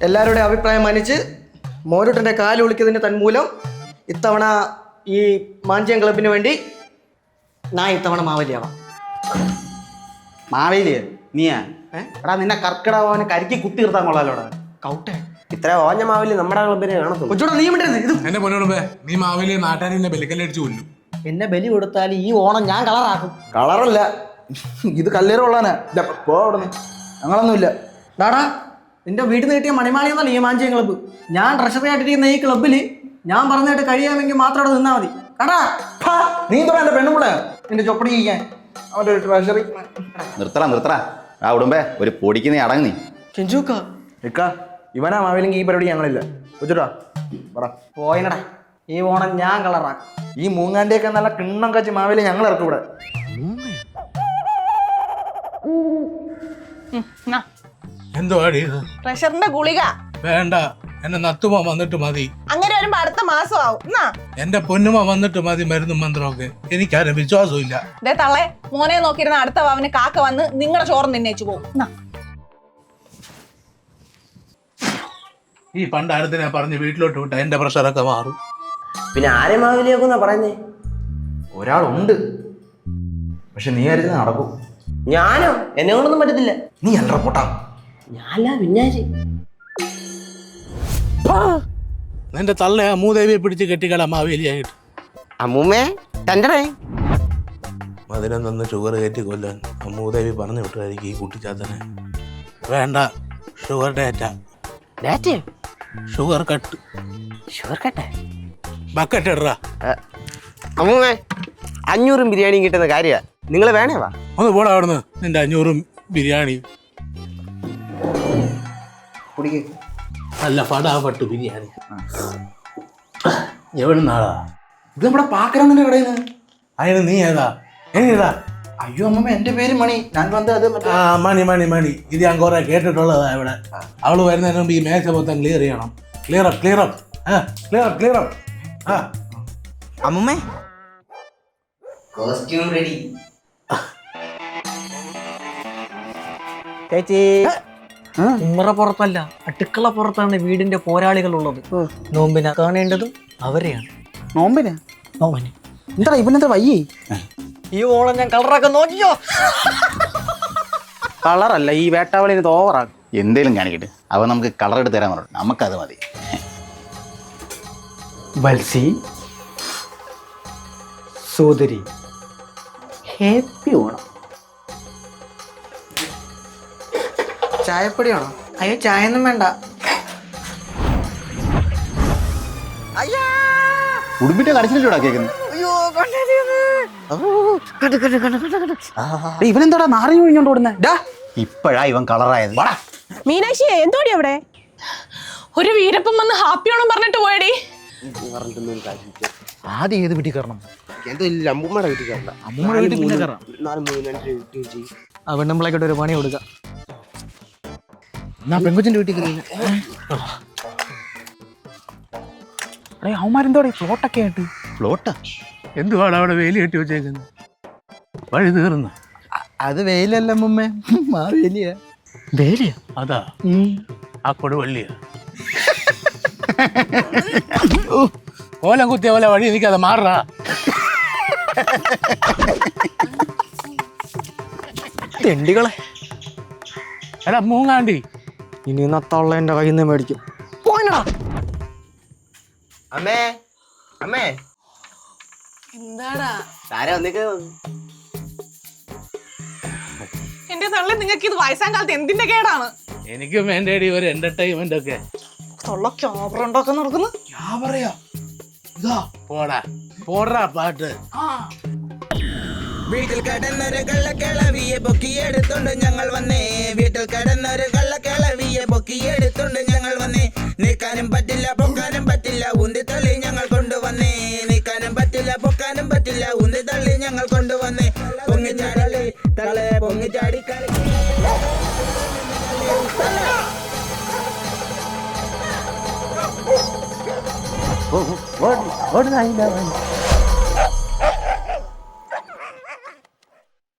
എല്ലാവരുടെയും അഭിപ്രായം മാനിച്ച് മോരുട്ടൻ്റെ കാല് വിളിക്കുന്നതിന് തന്മൂലം ഇത്തവണ ഈ മാഞ്ചിയം ക്ലബിന് വേണ്ടി ഞാൻ ഇത്തവണ മാവേലിയാവാം. മാവേലിയ നീയാ? എടാ നിന്നെ കർക്കിടകവനെ കരിക്ക് കുത്തി നിർത്താൻ കൊള്ളാലോടാ. കൗട്ടെ ഇത്ര ഓഞ്ഞ മാവേലി നമ്മുടെ ക്ലബിനെ കാണത്തുള്ളൂ. കൊച്ചോടാ നീ മിണ്ടരുത്. ഇത് എന്നെ പൊന്നോടുമ്പേ നീ മാവേലിയെ നാട്ടുകാരെ ബലിക്കല്ലടിച്ചു കൊല്ലും. എന്നെ ബലി കൊടുത്താൽ ഈ ഓണം ഞാൻ കളറാക്കും. കളറല്ല, ഇത് കല്ലേറ് കൊള്ളാനാ. പോവിടുന്നു, ഞങ്ങളൊന്നുമില്ല. ഡാടാ നിന്റെ വീട്ടിൽ നിന്ന് കിട്ടിയ മണിമാളി എന്നല്ല ഈ മാഞ്ചിയം ക്ലബ്ബ്. ഞാൻ ട്രഷറി ആയിട്ടിരിക്കുന്ന ഈ ക്ലബ്ബിൽ ഞാൻ പറഞ്ഞിട്ട് കഴിയാമെങ്കിൽ മാത്രം അവിടെ നിന്നാ മതി. കടാ നീ തോന്നാ എന്റെ പെണ്ണുമ്പിള്ള നിന്റെ ചൊപ്പടി ചെയ്യാൻ അവന്റെ ട്രഷറി. നിർത്തറ ആ ഉടുമ്പേ ഒരു പൊടിക്ക് നീ അടങ്ങി. ചെഞ്ചൂക്ക നിക്കാ ഇവനാ മാവേലിങ്കിൽ ഈ പരിപാടി ഞങ്ങളില്ല. വെച്ചിട്ടാ പറ പോയിനടാ, ഈ ഓണം ഞാൻ കളറാക്കും. ഈ മൂങ്ങാന്റെയൊക്കെ നല്ല കിണ്ണം കച്ച് മാവേലി ഞങ്ങൾ ഇറക്കും ഇവിടെ. എന്തുവാടി ഇത്? പ്രഷറിന്റെ ഗുളിക വേണ്ട, എന്നെ നത്തുമ വന്നിട്ട് മതി. അങ്ങനെ വരുമ്പോ അടുത്ത മാസം ആവും. എന്റെ പൊന്നുമ വന്നിട്ട് മതി മരുന്നും മന്ത്രമൊക്കെ. എനിക്കാരും വിശ്വാസമില്ല. ദേ തള്ളെ, മോനെ നോക്കിയിരുന്ന അടുത്ത വാവിന് കാക്ക വന്ന് നിങ്ങളുടെ ചോറ് നിന്നേച്ചു പോകും. ഈ പണ്ടാരത്തിനെ പറഞ്ഞ് വീട്ടിലോട്ട് വിട്ട എന്റെ പ്രഷറൊക്കെ മാറും. പിന്നെ ആരെ മാവേലിയാക്കുന്നാ പറയുന്നേ? ഒരാളുണ്ട്, പക്ഷെ നീ അരുത് നടക്കും. ഞാനോ? എന്നെ കൊണ്ടൊന്നും പറ്റത്തില്ല. നീ അല്ല പൊട്ടാ. ഞാനല്ല പിന്നാര്. നിന്റെ തള്ളയെ മൂദേവിയെ പിടിച്ച് കെട്ടിക്കള മാവേലിയായിട്ട്. അമ്മൂമ്മേ തൻ്റെ അതിനെ നിന്ന് ഷുഗർ കയറ്റി കൊല്ലാൻ മൂദേവി പറഞ്ഞു വിട്ടായിരിക്കും ഈ കുട്ടിച്ചാത്തനെ. വേണ്ട, sugar date. Sugar cut. Sugar കട്ടെ ബക്കറ്റ് ഇടറാ. അമ്മൂമ്മേ 500 ബിരിയാണിയും കിട്ടുന്ന കാര്യ. നിങ്ങൾ വേണേ വാ. ഒന്ന് പോടാ അവിടുന്ന്, നിന്റെ 500 ബിരിയാണി. അല്ല, ഫടാഫട്ട് ബിരിയാണി. എവിടുന്നാടാ ഇത്? നമ്മുടെ പാക്കരന്നിന്റെ കടയിൽ നിന്ന്. അതിന് നീ ഏതാ? ഏതാ? അയ്യോ അമ്മമ്മ, എന്റെ പേര് മണി. ഞാൻ വന്നത് അത് ആ മണി. ഇത് ഞാൻ കുറെ കേട്ടിട്ടുള്ളതാ. ഇവിടെ അവള് വരുന്നതിന് മുമ്പ് ഈ മേശ മൊത്തം ക്ലിയർ ചെയ്യണം. Clear up. അമ്മൂമ്മേ കോസ്റ്റ്യൂം റെഡി. ചേച്ചി ഉമ്മറ പുറത്തല്ല, അടുക്കള പുറത്താണ് വീടിന്റെ പോരാളികളുള്ളത്. നോമ്പിനെ കാണേണ്ടതും അവരെയാണ്. നോമ്പിന് നോമ്പിന് എന്താ ഇവനെന്താ വയ്യേ? ഈ ഓണം ഞാൻ കളറാക്കാൻ നോക്കിയോ? കളറല്ല, ഈ വേട്ടാവളിന് ഓവറാക്കും. എന്തേലും കാണിക്കട്ടെ, അവൻ നമുക്ക് കളർ എടുത്ത് തരാൻ പറഞ്ഞു. നമുക്കത് മതി. വത്സി സോദരി, ഹാപ്പി ഓണം. ചായപ്പൊടിയാണോ? അയ്യോ ചായ ഒന്നും വേണ്ട. ഉടുമ്പിന്റെ കടച്ചിലൂടെ കേൾക്കുന്നത്. ഇവനെന്താടാ നാറി ഒഴിഞ്ഞോണ്ട് ഓടുന്നേ? ഇപ്പോഴാ ഇവൻ കളറായത്. മീനാക്ഷി എന്തോടി അവിടെ? ഒരു വീരപ്പം വന്ന് ഹാപ്പി ഓണം പറഞ്ഞിട്ട് പോയടി. ആദ്യം ഏത് വീട്ടിൽ കയറണം? എന്തോ അമ്മൂമ്മയുടെ വീട്ടിൽ കയറണ്ട. അമ്മൂമ്മയുടെ വീട്ടിൽ പിന്നെ കയറാം. അവൻ നമ്മളെക്കൊണ്ട് ഒരു പണി കൊടുക്കാം. ഞാൻ പെങ്കൊച്ചിന്റെ വീട്ടിൽ കയറി. അവന്മാരെന്തോടെ ഫ്ലോട്ടൊക്കെ ആയിട്ട്? ഫ്ലോട്ടാ? എന്തുവാണ് അവിടെ വേലി കെട്ടി വെച്ചേക്കുന്നത്? വഴി തീർന്നു. അത് വെയിലല്ല അമ്മമ്മേ, മാവേലിയാ. വേലിയാ? അതാ ആ കൊടുവള്ളിയാ. കോലം കുത്തിയ പോലെ വഴി നിൽക്കാതെ മാറാ. തെണ്ടികളെ. എടാ മൂങ്ങാണ്ടി, ഇനി നത്തുള്ള എന്റെ കയ്യിൽ നിന്ന് മേടിക്കും. പോയിനടാ. അമ്മേ അമ്മേ എന്താടാ താര വന്നിക്ക്. എന്റെ തള്ളെ, നിങ്ങൾക്ക് ഇത് വയസ്സാം കാലത്ത് എന്തിന്റെ കേടാണ്? എനിക്കും വേണ്ടേടി ഒരു എന്റർടൈൻമെന്റ് ഒക്കെ. തൊള്ള ക്യാമറ ഉണ്ടാക്കാൻ നടക്കുന്നു. പോടാ പാട്ട്. വീട്ടിൽ കടന്നൊരു കള്ളക്കിളവിയെ പൊക്കിയെടുത്തോണ്ട് ഞങ്ങൾ വന്നേ. വീട്ടിൽ കടന്നൊരു കള്ളക്കിളവിയെ പൊക്കിയെടുത്തോണ്ട് ഞങ്ങൾ വന്നേ. നീക്കാനും പറ്റില്ല പൊക്കാനും പറ്റില്ല ഉന്തിത്തള്ളി ഞങ്ങൾ കൊണ്ടുവന്നേ. നീക്കാനും പറ്റില്ല പൊക്കാനും പറ്റില്ല ഉന്തിത്തള്ളി ഞങ്ങൾ കൊണ്ടുവന്നേ. പൊങ്ങിച്ചാടല്ലേ തള്ളേ, പൊങ്ങിച്ചാടി കളി. ഓടുന്ന